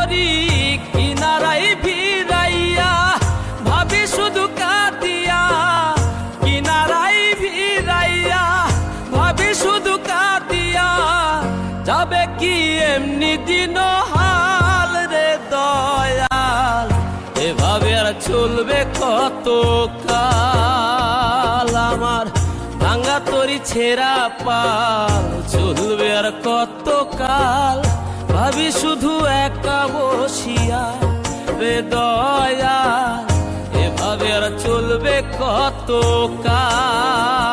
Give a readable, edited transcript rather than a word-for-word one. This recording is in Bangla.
তরি কিনারাই ভিড়াইয়া, ভাবি শুধু কাঁদিয়া। কিনারাই ভিড়াইয়া, ভাবি শুধু কাঁদিয়া। যাবে কি এমনি দিন হাল রে দয়াল, এভাবে আর চলবে কত কাল। আমার ভাঙা তরি ছেঁড়া পাল চলবে আর কত কাল, ভাবি শুধু একা বসিয়া রে দয়াল, এভাবে আর চলবে কত কাল।